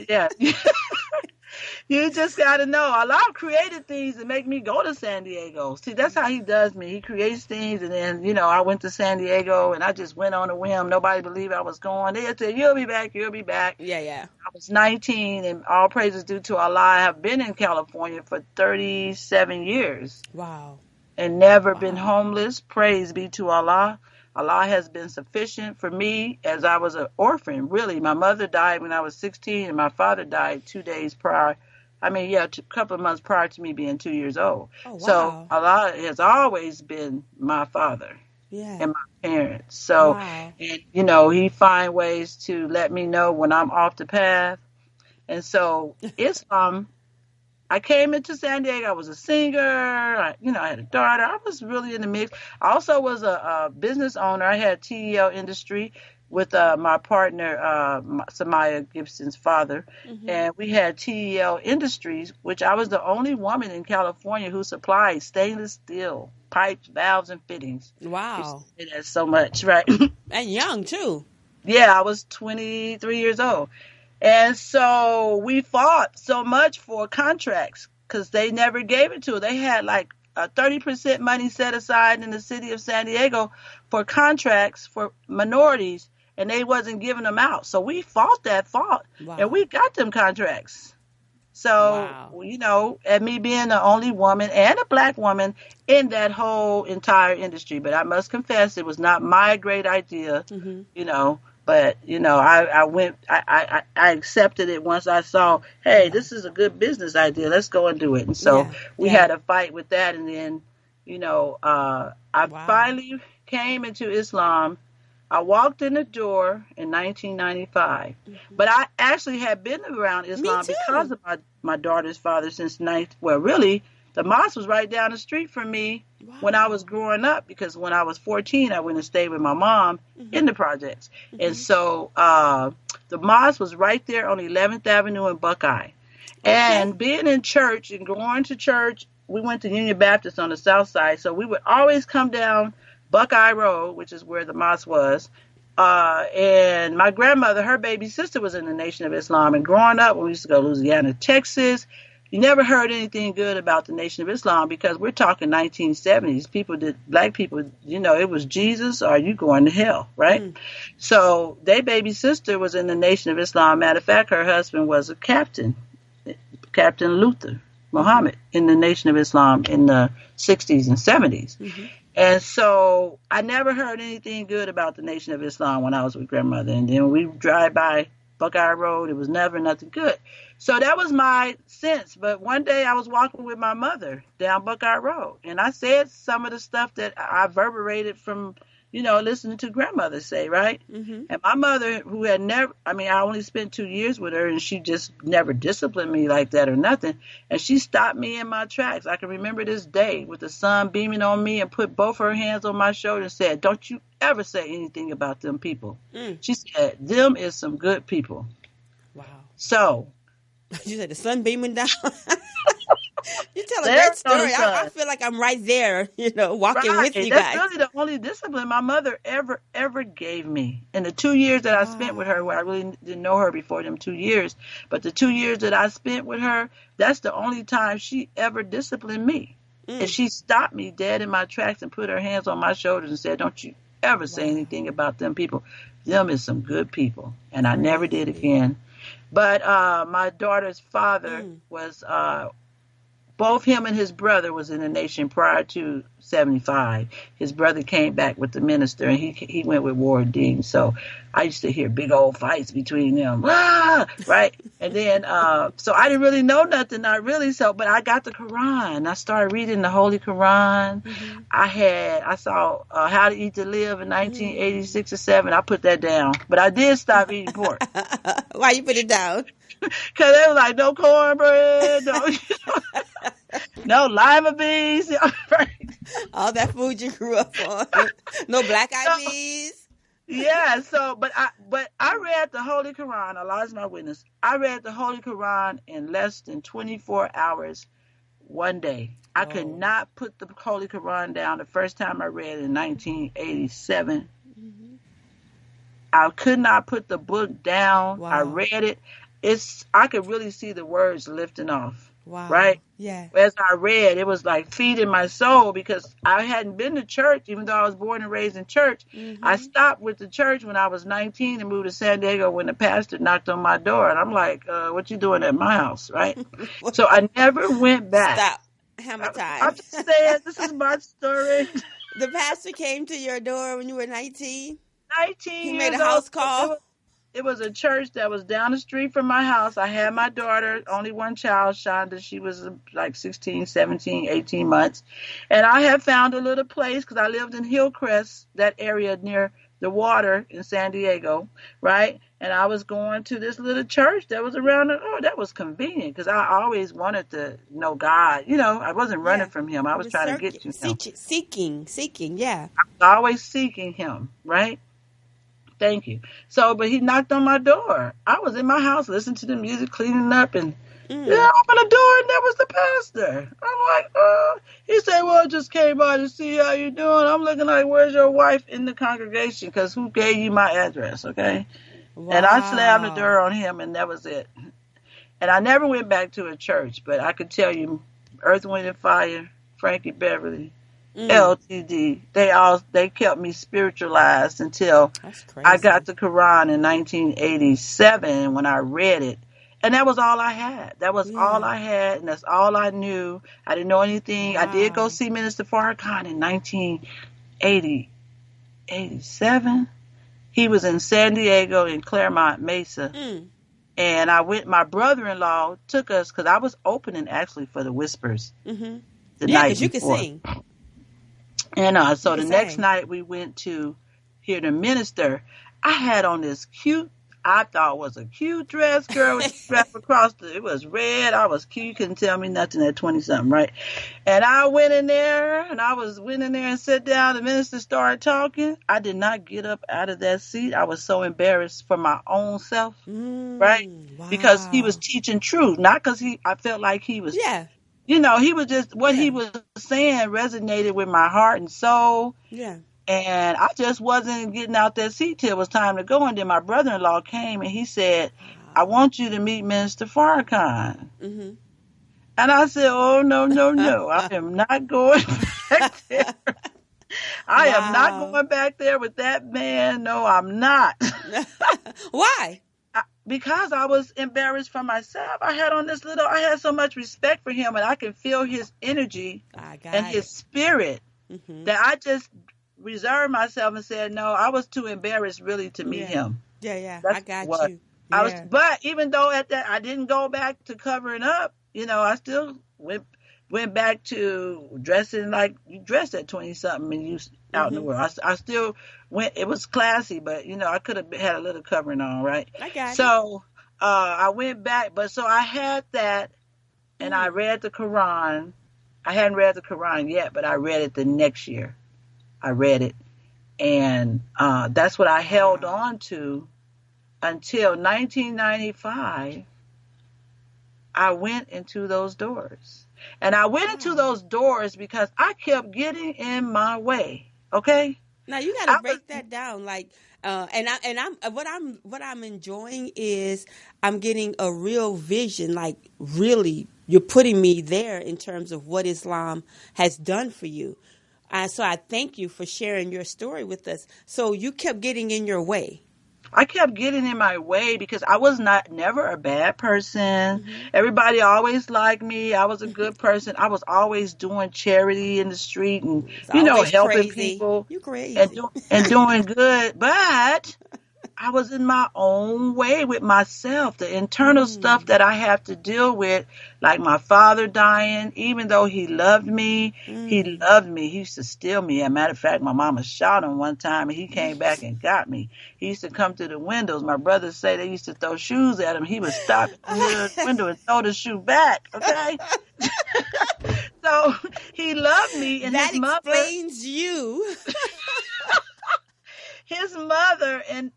Yeah. You just got to know. Allah created things to make me go to San Diego. See, that's how he does me. He creates things, and then, I went to San Diego, and I just went on a whim. Nobody believed I was going. They said, you'll be back, you'll be back. Yeah. I was 19, and all praises due to Allah. I have been in California for 37 years. Wow. And never been homeless. Praise be to Allah. Allah has been sufficient for me as I was an orphan, really. My mother died when I was 16, and my father died 2 days prior. A couple of months prior to me being 2 years old. Oh, wow. So Allah has always been my father and my parents. So, and he find ways to let me know when I'm off the path. And so Islam, I came into San Diego. I was a singer. I had a daughter. I was really in the mix. I also was a business owner. I had TEL Industry with my partner, Samaya Gibson's father. Mm-hmm. And we had TEL Industries, which I was the only woman in California who supplied stainless steel pipes, valves, and fittings. Wow. That's so much, right? And young, too. Yeah, I was 23 years old. And so we fought so much for contracts because they never gave it to us. They had like 30% money set aside in the city of San Diego for contracts for minorities, and they wasn't giving them out. So we fought that fight, and we got them contracts. So, and me being the only woman and a black woman in that whole entire industry. But I must confess, it was not my great idea, But, I accepted it once I saw, hey, this is a good business idea. Let's go and do it. And so we had a fight with that. And then, I finally came into Islam. I walked in the door in 1995. Mm-hmm. But I actually had been around Islam because of my daughter's father since the mosque was right down the street from me when I was growing up, because when I was 14, I went and stayed with my mom in the projects. Mm-hmm. And so the mosque was right there on 11th Avenue in Buckeye. Okay. And being in church and going to church, we went to Union Baptist on the south side. So we would always come down Buckeye Road, which is where the mosque was. And my grandmother, her baby sister was in the Nation of Islam. And growing up, when we used to go to Louisiana, Texas, you never heard anything good about the Nation of Islam because we're talking 1970s. Black people, it was Jesus or you going to hell, right? Mm. So their baby sister was in the Nation of Islam. Matter of fact, her husband was a captain, Captain Luther Muhammad, in the Nation of Islam in the 60s and 70s. Mm-hmm. And so I never heard anything good about the Nation of Islam when I was with grandmother. And then when we drive by Buckeye Road, it was never nothing good. So that was my sense. But one day I was walking with my mother down Buckeye Road, and I said some of the stuff that I reverberated from listening to grandmother say, right? Mm-hmm. And my mother, who had never, I only spent 2 years with her, and she just never disciplined me like that or nothing. And she stopped me in my tracks. I can remember this day with the sun beaming on me and put both her hands on my shoulder and said, "Don't you ever say anything about them people." She said, "Them is some good people." Wow. So. You said the sun beaming down. You tell a There great story. I feel like I'm right there, walking with you guys. That's really the only discipline my mother ever gave me. In the 2 years that I spent with her, where I really didn't know her before them 2 years, but the 2 years that I spent with her, that's the only time she ever disciplined me. And she stopped me dead in my tracks and put her hands on my shoulders and said, "Don't you ever say anything about them people. Them is some good people." And I never did again. But my daughter's father was... both him and his brother was in the nation prior to 75. His brother came back with the minister, and he went with Ward Dean. So I used to hear big old fights between them, right? And then, so I didn't really know nothing, not really. So, but I got the Quran. I started reading the Holy Quran. I saw How to Eat to Live in 1986 or 7. I put that down, but I did stop eating pork. Why you put it down? Because they was like, no cornbread, no lima beans. All that food you grew up on. No black eyed peas. Yeah, so, but I read the Holy Quran. Allah is my witness. I read the Holy Quran in less than 24 hours one day. I could not put the Holy Quran down the first time I read it in 1987. I could not put the book down. Wow. I read it. I could really see the words lifting off. Wow. Right? Yeah. As I read, it was like feeding my soul, because I hadn't been to church, even though I was born and raised in church. I stopped with the church when I was 19 and moved to San Diego when the pastor knocked on my door. And I'm like, what you doing at my house? Right? So I never went back. Stop. Hammer time. I'm just saying, this is my story. The pastor came to your door when you were 19? 19 He years made a house old. call? It was a church that was down the street from my house. I had my daughter, only one child, Shonda. She was like 16, 17, 18 months. And I had found a little place, because I lived in Hillcrest, that area near the water in San Diego, right? And I was going to this little church that was around. That was convenient, because I always wanted to know God. I wasn't running from him. I was trying to get to him. Seeking, yeah. I was always seeking him, right? Thank you. So, but he knocked on my door. I was in my house listening to the music, cleaning up, and I opened the door, and there was the pastor. I'm like, he said, "Well, I just came by to see how you doing." I'm looking like, "Where's your wife in the congregation? Because who gave you my address?" Okay. Wow. And I slammed the door on him, and that was it. And I never went back to a church, but I could tell you, Earth, Wind, and Fire, Frankie Beverly, LTD, they kept me spiritualized until I got the Quran in 1987 when I read it. And that was all I had. That was all I had, and that's all I knew. I didn't know anything. Wow. I did go see Minister Farrakhan in 1987. He was in San Diego in Claremont Mesa. And I went, my brother-in-law took us, because I was opening actually for the Whispers the night before. Because you could sing. And so the next night we went to hear the minister. I had on this I thought was a cute dress, girl, with strap across it was red. I was cute. You couldn't tell me nothing at 20-something, right? And I went in there, and sat down. The minister started talking. I did not get up out of that seat. I was so embarrassed for my own self, right? Wow. Because he was teaching truth, not because I felt like he was, he was just, what he was saying resonated with my heart and soul. Yeah. And I just wasn't getting out that seat till it was time to go. And then my brother-in-law came and he said, "I want you to meet Minister Farrakhan." And I said, "Oh, no. I am not going back there. I am not going back there with that man. No, I'm not." Why? Because I was embarrassed for myself. I had so much respect for him, and I can feel his energy and his spirit that I just reserved myself and said, no, I was too embarrassed really to meet him. Yeah. I got you. But even though at that I didn't go back to covering up, I still went went back to dressing like you dressed at 20-something and you out in the world. I still went. It was classy, but I could have had a little covering on, right? I got it. So I went back, but so I had that, and I read the Quran. I hadn't read the Quran yet, but I read it the next year. I read it, and that's what I held on to until 1995. I went into those doors. And I went into those doors because I kept getting in my way. Okay. Now you got to break that down, like, what I'm enjoying is I'm getting a real vision, like really, you're putting me there in terms of what Islam has done for you. So I thank you for sharing your story with us. So you kept getting in your way. I kept getting in my way because I was never a bad person. Everybody always liked me. I was a good person. I was always doing charity in the street and, helping people. You crazy. And doing good. But I was in my own way with myself, the internal stuff that I have to deal with, like my father dying. Even though he loved me, he used to steal me. As a matter of fact, my mama shot him one time and he came back and got me. He used to come to the windows. My brothers say they used to throw shoes at him. He would stop at the window and throw the shoe back. Okay. So he loved me, and that his mother explains you. His mother and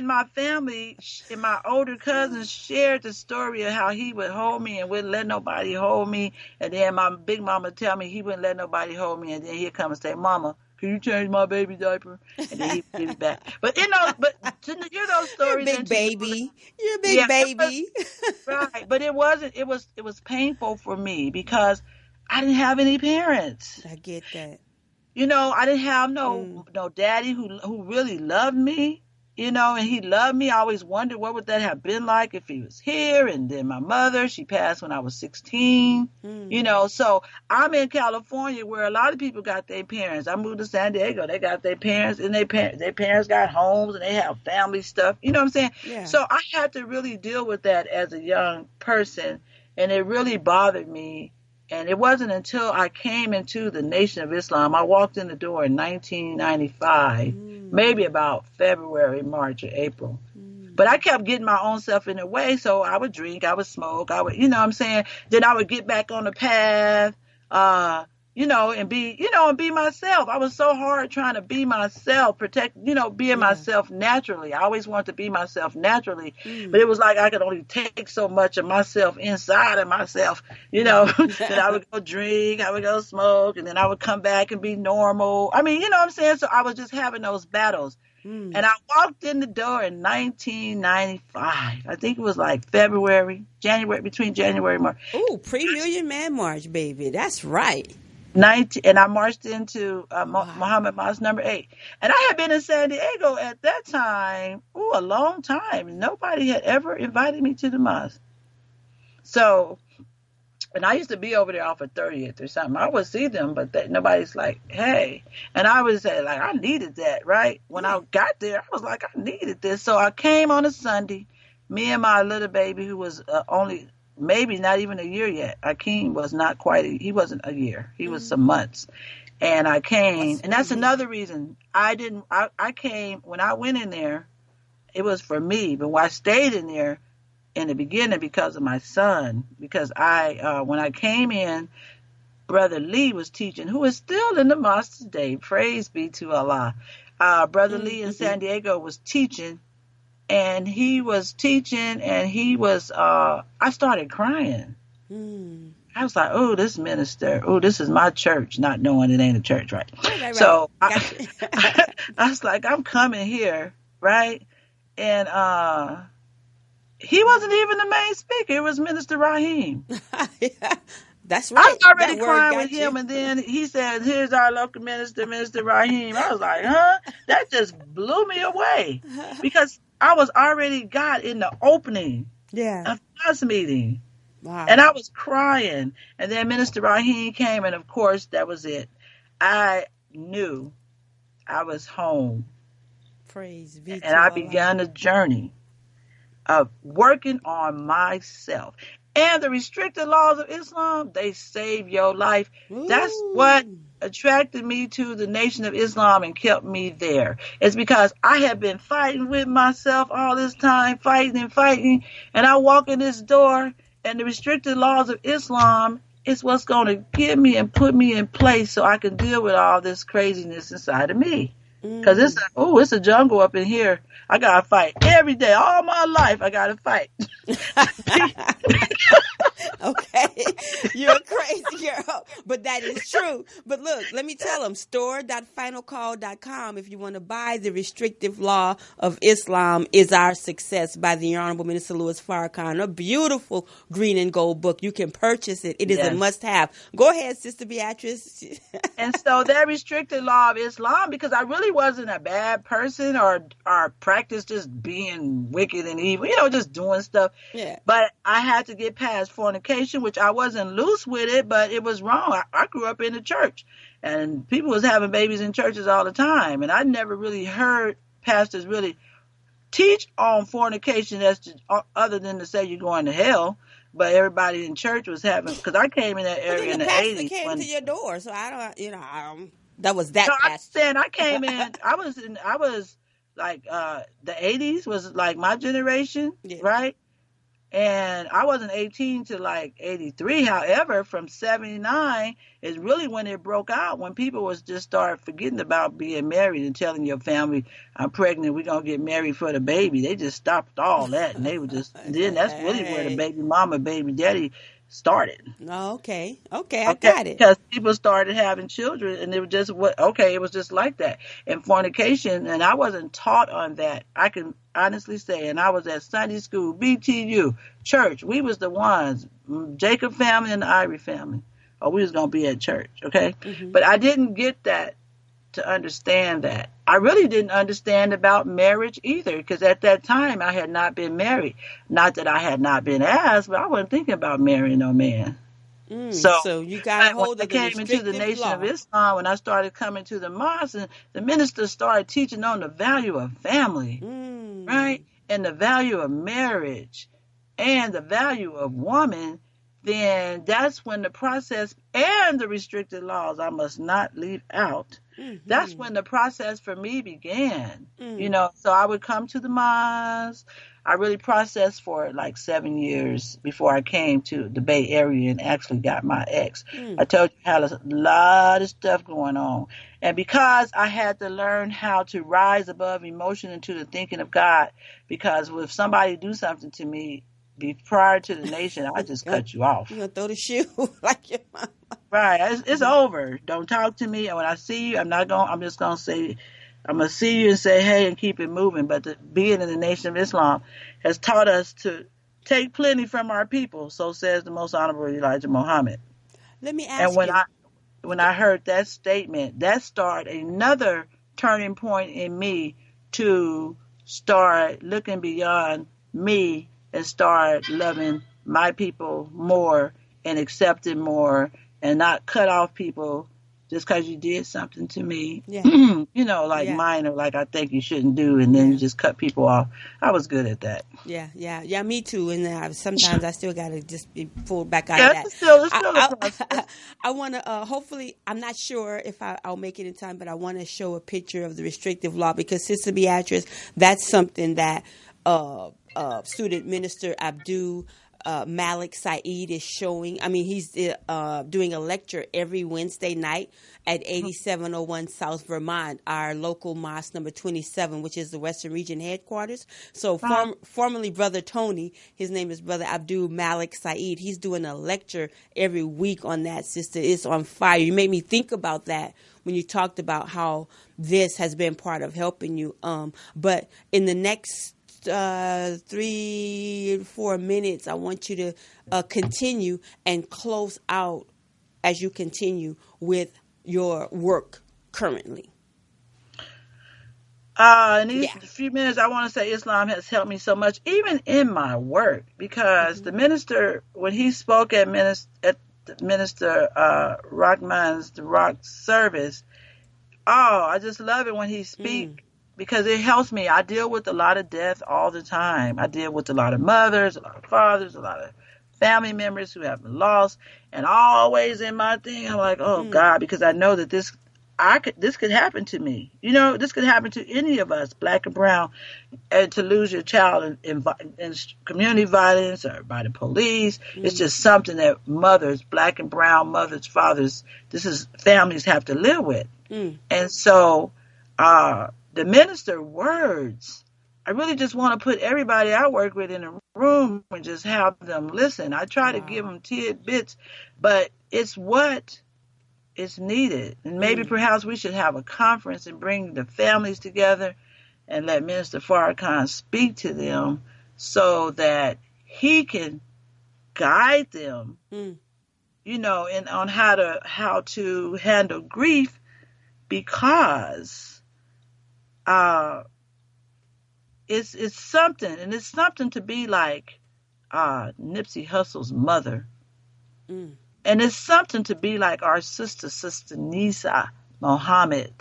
my family and my older cousins shared the story of how he would hold me and wouldn't let nobody hold me. And then my big mama tell me he wouldn't let nobody hold me. And then he'd come and say, "Mama, can you change my baby diaper?" And then he'd give it back. But to hear those stories, You're a big baby. You're a big baby. Right. But it was painful for me because I didn't have any parents. I get that. I didn't have no daddy who really loved me. And he loved me. I always wondered what would that have been like if he was here. And then my mother, she passed when I was 16. So I'm in California where a lot of people got their parents. I moved to San Diego. They got their parents, and their parents got homes and they have family stuff. You know what I'm saying? Yeah. So I had to really deal with that as a young person, and it really bothered me. And it wasn't until I came into the Nation of Islam, I walked in the door in 1995, maybe about February, March, or April. But I kept getting my own self in the way, so I would drink, I would smoke, I would, what I'm saying? Then I would get back on the path, and be myself. I was so hard trying to be myself, being myself naturally. I always wanted to be myself naturally, but it was like I could only take so much of myself inside of myself, that I would go drink, I would go smoke, and then I would come back and be normal. I mean, you know what I'm saying? So I was just having those battles. And I walked in the door in 1995. I think it was like January, between January and March. Ooh, pre-Million Man March, baby. That's right. And I marched into Muhammad Mosque number 8. And I had been in San Diego at that time, a long time. Nobody had ever invited me to the mosque. So, and I used to be over there off of 30th or something. I would see them, but nobody's like, hey. And I would say, like, I needed that, right? When I got there, I was like, I needed this. So I came on a Sunday, me and my little baby who was only maybe not even a year yet. Akeem was not he wasn't a year. He was some months. And I came, and that's another reason I came, when I went in there, it was for me. But when I stayed in there in the beginning because of my son, because when I came in, Brother Lee was teaching, who is still in the mosque today. Praise be to Allah. Brother Lee in San Diego was teaching. And he was teaching, and I started crying. I was like, oh, this minister, this is my church, not knowing it ain't a church, right? Right. So I was like, I'm coming here, right? And he wasn't even the main speaker. It was Minister Raheem. Yeah, that's right. I was already crying with him, and then he said, here's our local minister, Minister Raheem. I was like, huh? That just blew me away because I was already got in the opening of the meeting. Wow. And I was crying. And then Minister Raheem came, and of course, that was it. I knew I was home. Praise be to And I Allah. began a journey of working on myself. and the restricted laws of Islam, they save your life. Ooh. That's what attracted me to the Nation of Islam and kept me there. It's because I have been fighting with myself all this time, fighting, and I walk in this door, and the restricted laws of Islam is what's going to give me and put me in place so I can deal with all this craziness inside of me. Because it's a jungle up in here. I got to fight every day. All my life, I got to fight. Okay, you're a crazy girl, but that is true. But look, let me tell them, store.finalcall.com if you want to buy The Restrictive Law of Islam is Our Success by the Honorable Minister Louis Farrakhan, a beautiful green and gold book. You can purchase it. It is a must-have. Go ahead, Sister Beatrice. And so that restricted law of Islam, because I really wasn't a bad person or practice just being wicked and evil, just doing stuff. Yeah. But I had to get past fornication, which I wasn't loose with it, but it was wrong. I grew up in the church, and people was having babies in churches all the time, and I never really heard pastors really teach on fornication other than to say you're going to hell. But everybody in church was having, because I came in that area in the 80s. The pastor came to your door, so I don't, that was that pastor. I came in, I was like, the 80s was like my generation, right? And I wasn't 18 to like 83. However, from 79 is really when it broke out, when people was just start forgetting about being married and telling your family, I'm pregnant, we're going to get married for the baby. They just stopped all that. And they were just, then that's really where the baby mama, baby daddy started. Okay, I got it. Because people started having children, and it was just it was just like that. And fornication, and I wasn't taught on that. I can honestly say, and I was at Sunday school, BTU, church. We was the ones, Jacob family and the Ivory family. We was gonna be at church, okay? Mm-hmm. But I didn't get that to understand that. I really didn't understand about marriage either, because at that time I had not been married. Not that I had not been asked, but I wasn't thinking about marrying no man. So you got a hold of the when I came into the Nation of Islam, when I started coming to the mosque, and the minister started teaching on the value of family, right? And the value of marriage and the value of woman, then that's when the process and the restricted laws I must not leave out. That's when the process for me began. So I would come to the mosque. I really processed for like 7 years before I came to the Bay Area and actually got my ex. I told you I had a lot of stuff going on. And because I had to learn how to rise above emotion into the thinking of God, because if somebody do something to me prior to the nation, I just cut you off. You're going to throw the shoe like your mama. Right. It's over. Don't talk to me. And when I see you, I'm just going to say, I'm going to see you and say, hey, and keep it moving. But being in the Nation of Islam has taught us to take plenty from our people. So says the Most Honorable Elijah Muhammad. Let me ask you. And when I heard that statement, that started another turning point in me to start looking beyond me and start loving my people more and accepting more and not cut off people just because you did something to me, minor, like I think you shouldn't do, and then you just cut people off. I was good at that. Yeah, me too. And sometimes I still got to just be pulled back out of that. It's still a process. I want to, hopefully, I'm not sure if I'll make it in time, but I want to show a picture of the restrictive law, because Sister Beatrice, that's something that student minister Abdul Malik Saeed is showing. I mean, he's doing a lecture every Wednesday night at 8701 South Vermont, our local mosque number 27, which is the Western Region headquarters. So formerly Brother Tony, his name is Brother Abdul Malik Saeed. He's doing a lecture every week on that, sister. It's on fire. You made me think about that when you talked about how this has been part of helping you. But in the next 3 or 4 minutes, I want you to continue and close out as you continue with your work currently. In these few minutes, I want to say Islam has helped me so much, even in my work, because the minister, when he spoke at Minister Rahman's Rock service, I just love it when he speaks. Because it helps me. I deal with a lot of death all the time. I deal with a lot of mothers, a lot of fathers, a lot of family members who have been lost, and always in my thing, I'm like, oh God, because I know that this could happen to me. You know, this could happen to any of us, black and brown, and to lose your child in community violence or by the police. It's just something that mothers, black and brown mothers, fathers, families have to live with. And so the minister words, I really just want to put everybody I work with in a room and just have them listen. I try to give them tidbits, but it's what is needed. And maybe perhaps we should have a conference and bring the families together and let Minister Farrakhan speak to them so that he can guide them, you know, on how to handle grief, because it's something, and it's something to be like Nipsey Hussle's mother. And it's something to be like our sister Nisa Muhammad.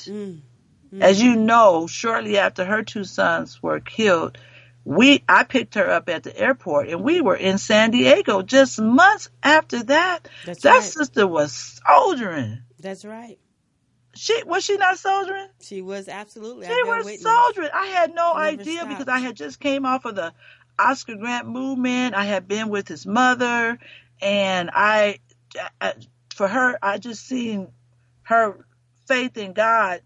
As you know, shortly after her 2 sons were killed, I picked her up at the airport, and we were in San Diego just months after that. That sister was soldiering. That's right. Was she not soldiering? She was, absolutely. She was soldiering. I had no idea because I had just came off of the Oscar Grant movement. I had been with his mother, and for her, I just seen her faith in God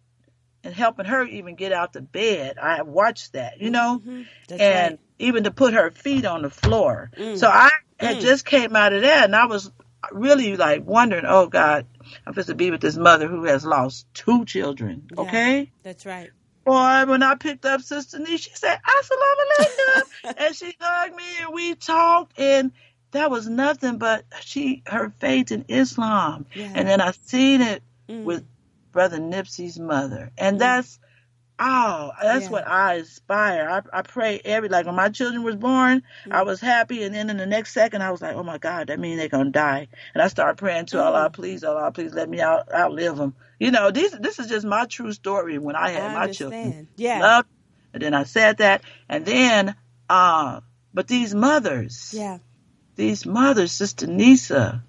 and helping her even get out the bed. I watched that, you know, and even to put her feet on the floor. So I had just came out of that, and I was really like wondering, oh God, I'm supposed to be with this mother who has lost 2 children. Okay, that's right. Boy, when I picked up Sister Nee, she said, "Assalamu alaikum," and she hugged me, and we talked, and that was nothing but her faith in Islam. And then I seen it with Brother Nipsey's mother. And that's what I aspire. I pray like when my children was born, I was happy. And then in the next second, I was like, oh my God, that means they're going to die. And I started praying to Allah, please let me outlive them. You know, this is just my true story when I had my children. Yeah. And then I said that. And then, but these mothers. Yeah. These mothers, Sister Nisa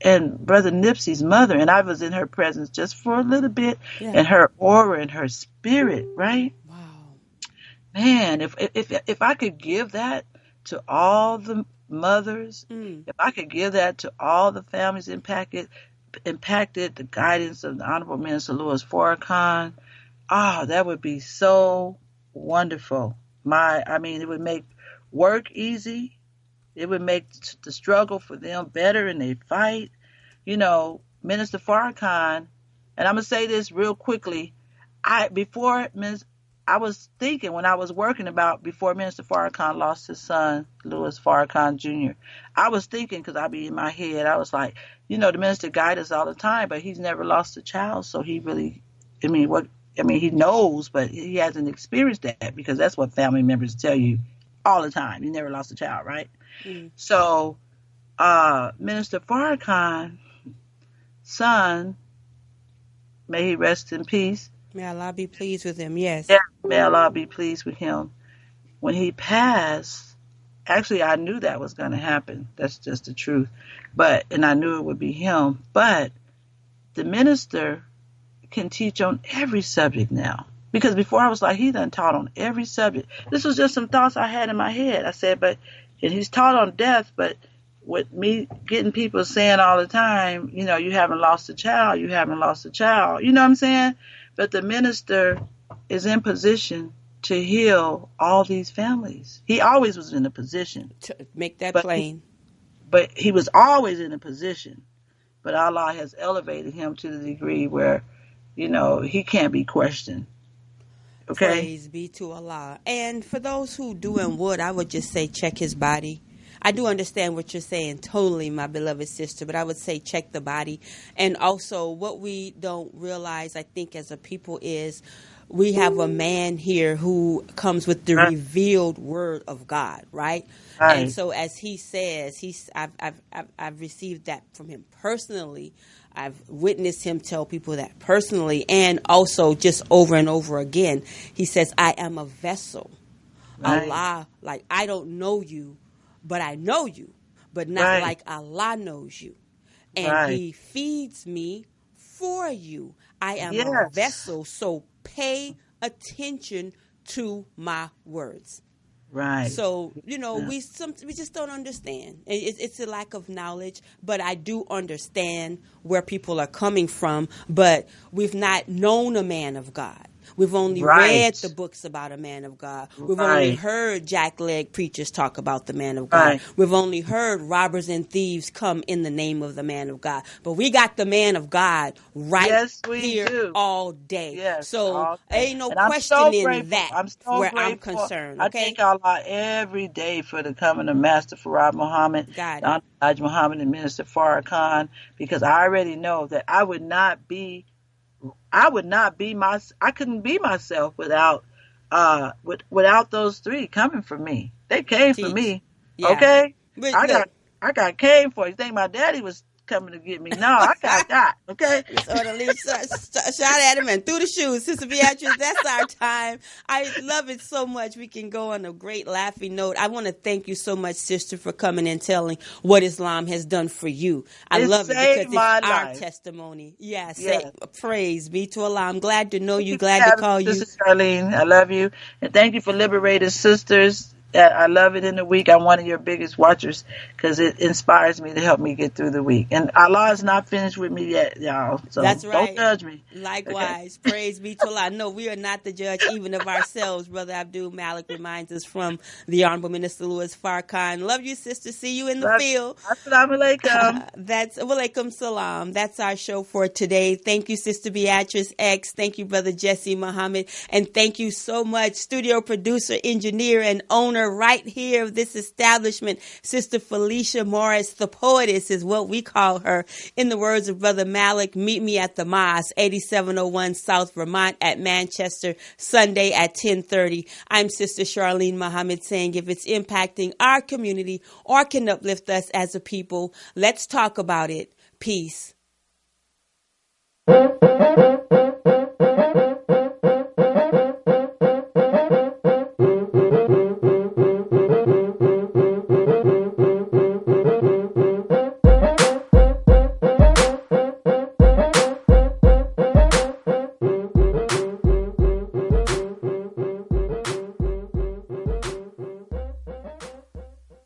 and Brother Nipsey's mother, and I was in her presence just for a little bit, and her aura and her spirit, right? Wow. Man, if I could give that to all the mothers, if I could give that to all the families impacted the guidance of the Honorable Minister Louis Farrakhan, that would be so wonderful. It would make work easy. It would make the struggle for them better in their fight. You know, Minister Farrakhan, and I'm going to say this real quickly. I was thinking when I was working about before Minister Farrakhan lost his son, Louis Farrakhan Jr., I was thinking, because I be in my head, I was like, you know, the minister guides us all the time, but he's never lost a child. So he really, he knows, but he hasn't experienced that, because that's what family members tell you all the time. You never lost a child, right? So, Minister Farrakhan's son, may he rest in peace. May Allah be pleased with him, yes. Yeah, may Allah be pleased with him. When he passed, actually, I knew that was going to happen. That's just the truth. And I knew it would be him. But the minister can teach on every subject now. Because before I was like, he done taught on every subject. This was just some thoughts I had in my head. I said, and he's taught on death, but with me getting people saying all the time, you know, you haven't lost a child, you haven't lost a child. You know what I'm saying? But the minister is in position to heal all these families. He always was in a position. To make that plain. But he was always in a position. But Allah has elevated him to the degree where, you know, he can't be questioned. Okay. Praise be to Allah. And for those who do and would, I would just say check his body. I do understand what you're saying totally, my beloved sister, but I would say check the body. And also what we don't realize, I think, as a people is we have a man here who comes with the revealed word of God, right? And so as he says, I've received that from him personally. I've witnessed him tell people that personally, and also just over and over again. He says, I am a vessel. Allah, like, I don't know you, but I know you. but not like Allah knows you. And he feeds me for you. I am a vessel, so pay attention to my words. Right. So, we just don't understand. It's a lack of knowledge, but I do understand where people are coming from, but we've not known a man of God. We've only read the books about a man of God. We've only heard jackleg preachers talk about the man of God. We've only heard robbers and thieves come in the name of the man of God. But we got the man of God here all day. Yes, so ain't no questioning that where I'm concerned. Okay? I thank Allah every day for the coming of Master Farad Muhammad, Elijah Muhammad, and Minister Farrakhan, because I already know that I couldn't be myself without those three coming for me. They came for me. Yeah. Okay? I got came for. You think my daddy was coming to get me? No, I got okay? Shot at him and threw the shoes. Sister Beatrice, that's our time. I love it so much. We can go on a great laughing note. I want to thank you so much, sister, for coming and telling what Islam has done for you. I love it because it's our testimony. Yes. Praise be to Allah. I'm glad to know you. Glad to call you. Sister Charlene, I love you. And thank you for Liberated Sisters. I love it in the week. I'm one of your biggest watchers because it inspires me to help me get through the week. And Allah is not finished with me yet, y'all. So that's right. Don't judge me. Likewise. Okay. Praise be to Allah. No, we are not the judge even of ourselves. Brother Abdul Malik reminds us from the Honorable Minister Louis Farrakhan. Love you, sister. See you in the field. Assalamu alaikum. That's walaikum salam. That's our show for today. Thank you, Sister Beatrice X. Thank you, Brother Jesse Muhammad. And thank you so much, studio producer, engineer, and owner right here of this establishment, Sister Felicia Morris, the poetess is what we call her. In the words of Brother Malik, meet me at the mosque, 8701 South Vermont at Manchester, Sunday at 10:30. I'm Sister Charlene Muhammad saying if it's impacting our community or can uplift us as a people, let's talk about it. Peace.